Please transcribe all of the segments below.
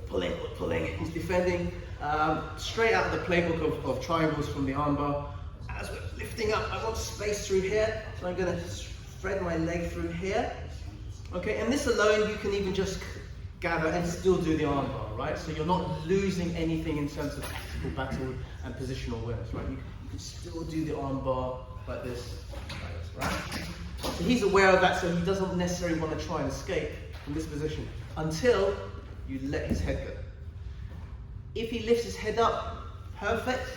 pulling. He's defending straight out of the playbook of triangles from the armbar. As we're lifting up, I want space through here, so I'm going to thread my leg through here. Okay, and this alone, you can even just gather and still do the armbar, right? So you're not losing anything in terms of tactical battle and positional awareness, right? You can still do the armbar like this, right? So he's aware of that, so he doesn't necessarily want to try and escape from this position until you let his head go. If he lifts his head up, perfect.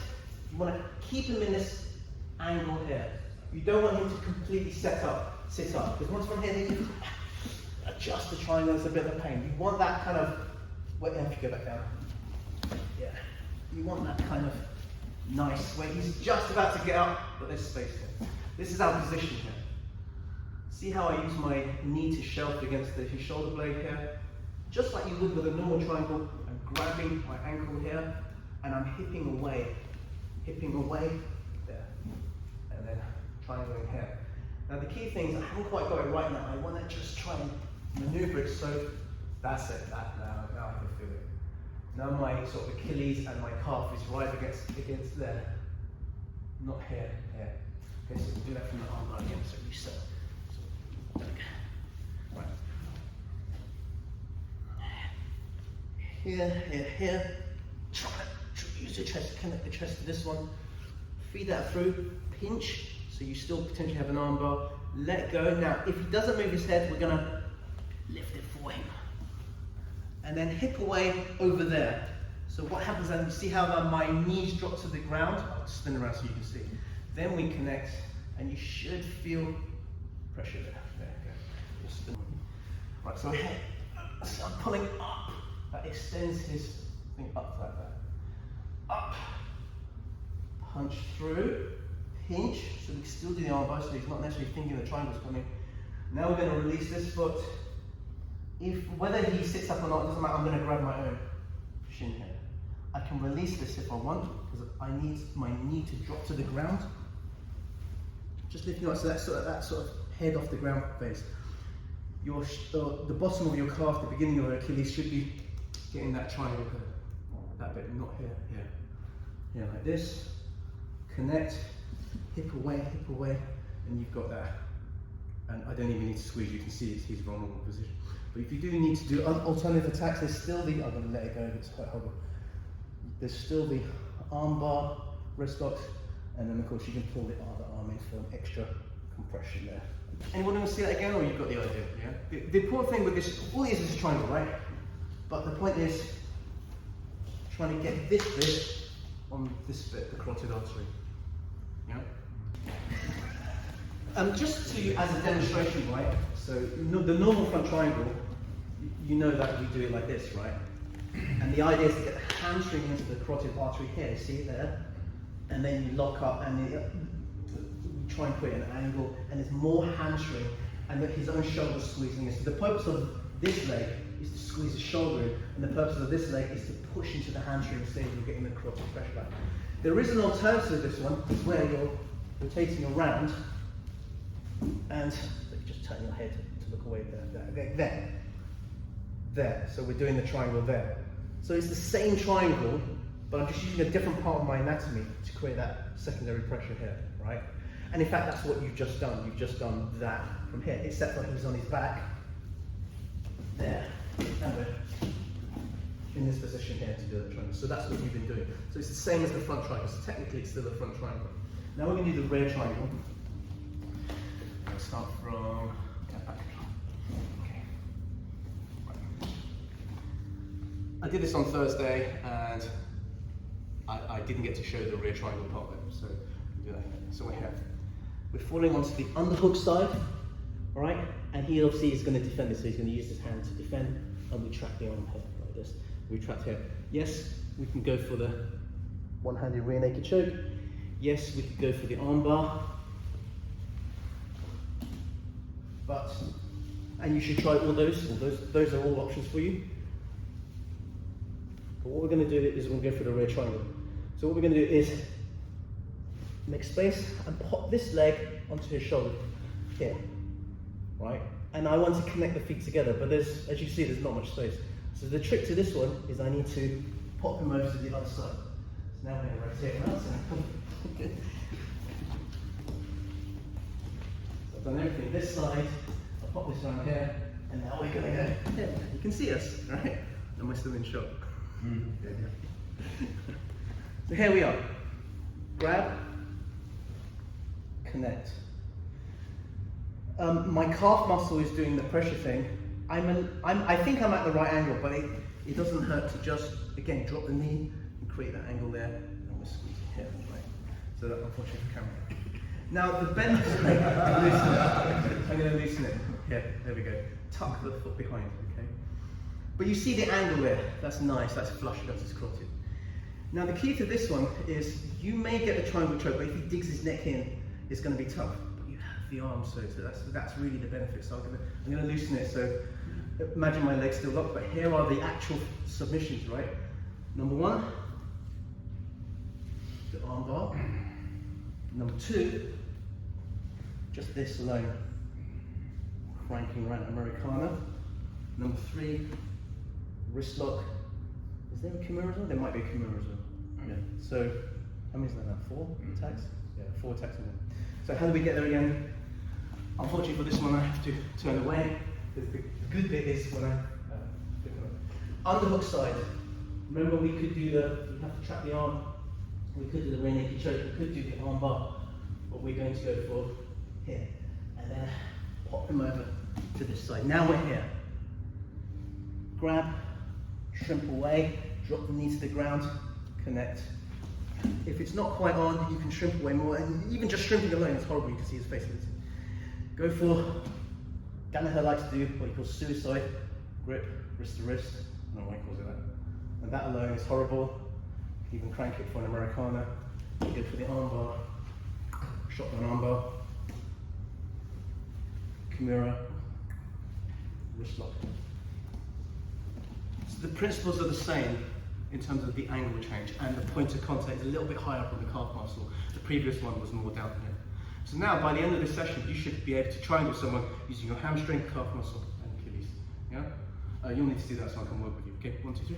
You want to keep him in this angle here. You don't want him to completely sit up, because once from here, he can adjust the triangle, it's a bit of a pain. You want that kind of, wait, if you go back down. Yeah. You want that kind of nice, where he's just about to get up, but there's space there. This is our position here. See how I use my knee to shelf against his shoulder blade here? Just like you would with a normal triangle, I'm grabbing my ankle here, and I'm hipping away there, and then triangling here. Now the key thing is, I haven't quite got it right now. I want to just try and maneuver it so that's it. Now I can feel it. Now my sort of Achilles and my calf is right against there, not here. Okay, so we'll do that from the armbar again. So reset. So, right. Here. Try to use the chest, connect the chest to this one. Feed that through. Pinch. So you still potentially have an armbar. Let go. Now, if he doesn't move his head, we're going to lift it for him. And then hip away over there. So what happens then, you see how my knees drop to the ground? I'll spin around so you can see. Then we connect, and you should feel pressure there. There you go. Just spin. Right, so here, so I'm pulling up. That extends his thing up like that. Up. Punch through. Pinch, so we can still do the armbar, so he's not necessarily thinking the triangle's coming. Now we're going to release this foot. Whether he sits up or not, doesn't matter, I'm going to grab my own shin here. I can release this if I want, because I need my knee to drop to the ground. Just lifting up, so that sort of head off the ground face. The bottom of your calf, the beginning of your Achilles should be getting that triangle curve. That bit, not here, here. Here, like this. Connect. Hip away, and you've got that. And I don't even need to squeeze, you can see it's his vulnerable position. But if you do need to do alternative attacks, there's still the, I'm going to let it go, it's quite horrible. There's still the armbar, wrist locks, and then of course you can pull the other arm in for an extra compression there. Anyone want to see that again, or you've got the idea? Yeah. The important thing with this, all it is a triangle, right? But the point is, trying to get this bit on this bit, the carotid artery. Yeah. Just to, as a demonstration, right? So the normal front triangle, you know that we do it like this, right? And the idea is to get the hamstring into the carotid artery here, see it there? And then you lock up and you try and put it at an angle, and there's more hamstring, and his own shoulder squeezing it. So the purpose of this leg is to squeeze the shoulder in, and the purpose of this leg is to push into the hamstring, so you're getting the carotid pressure back. There is an alternative to this one, where you're rotating around, and just turn your head to look away there. So we're doing the triangle there. So it's the same triangle, but I'm just using a different part of my anatomy to create that secondary pressure here, right? And in fact, that's what you've just done. You've just done that from here, except for he's on his back, there, and we're in this position here to do the triangle. So that's what you've been doing. So it's the same as the front triangle. So technically it's still a front triangle. Now we're going to do the rear triangle. I'll start from back. Okay. Right. I did this on Thursday, and I didn't get to show the rear triangle part of it. So do that here. So we're here. We're falling onto the underhook side, all right? And he obviously is going to defend this, so he's going to use his hand to defend, and we track the arm here like this. We track here. Yes, we can go for the one-handed rear naked choke. Yes, we could go for the armbar. And you should try all those. Those are all options for you. But what we're going to do is we'll go for the rear triangle. So what we're going to do is make space and pop this leg onto his shoulder here, right? And I want to connect the feet together, but there's, as you see, there's not much space. So the trick to this one is I need to pop him over to the other side. So now we're going to rotate around. So I've done everything this side, I'll pop this around here, and now we're going to go here. You can see us, right? Am I still in shot? So here we are. Grab, connect. My calf muscle is doing the pressure thing. I think I'm at the right angle, but it doesn't hurt to just, again, drop the knee and create that angle there. And we're squeezing here, right? So that, unfortunately, for camera. Now the benefit, I'm going to loosen it. Here, there we go. Tuck the foot behind, okay? But you see the angle there. That's nice. That's flush against his carotid. Now the key to this one is you may get a triangle choke, but if he digs his neck in, it's going to be tough. But you have the arm, so that's really the benefit. So I'm going to loosen it. So imagine my legs still locked, but here are the actual submissions, right? Number one, the arm bar. Number two, just this alone, cranking around Americana. Number three, wrist lock. Is there a Kimura as well? There might be a Kimura as well. Yeah. So, how many is that now? 4 attacks? Yeah, 4 attacks in there. So how do we get there again? Unfortunately for this one, I have to turn away. The good bit is when I underhook side. Remember, we could do you have to trap the arm. We could do the rear naked choke. We could do the arm bar. But we're going to go for here, and then pop him over to this side. Now we're here. Grab, shrimp away, drop the knee to the ground, connect. If it's not quite on, you can shrimp away more, and even just shrimping alone is horrible. You can see his face. Go for, Danaher likes to do what he calls suicide, grip, wrist to wrist. I don't know why he calls it that. And that alone is horrible. You can crank it for an Americana. Go for the arm bar, shotgun arm bar, Kimura, wrist lock. So the principles are the same in terms of the angle change, and the point of contact is a little bit higher up on the calf muscle. The previous one was more down here. So now, by the end of this session, you should be able to triangle someone using your hamstring, calf muscle, and Achilles. Yeah? You'll need to do that so I can work with you. Okay, 1, 2, 3.